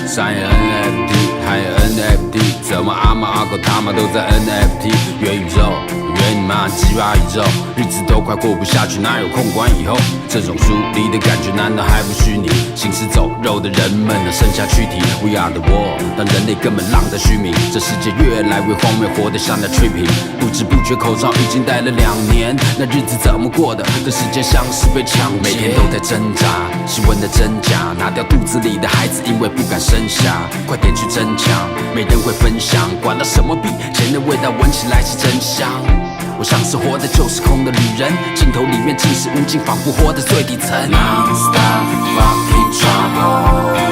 商业 NFT， 还有 NFT， 怎么阿猫阿狗他妈都在 NFT？ 元宇宙，元你妈鸡巴宇宙，日子都快过不下去，哪有空管以后？这种疏离的感觉难道还不虚拟？行尸走肉的人们只剩下躯体 ，We are the world， 但人类根本浪在虚名，这世界越来越荒谬，活得像在 tripping。不知不觉口罩已经戴了2年，那日子怎么过的？这时间像是被抢劫，每天都在挣扎，新闻的真假，拿掉肚子里的孩子，因为不敢生下，快点去争抢，没人会分享，管他什么币，钱的味道闻起来是真香。我像是活在旧时空的旅人，镜头里面尽是无尽，仿佛活在最底层。Non-stop fucking trouble。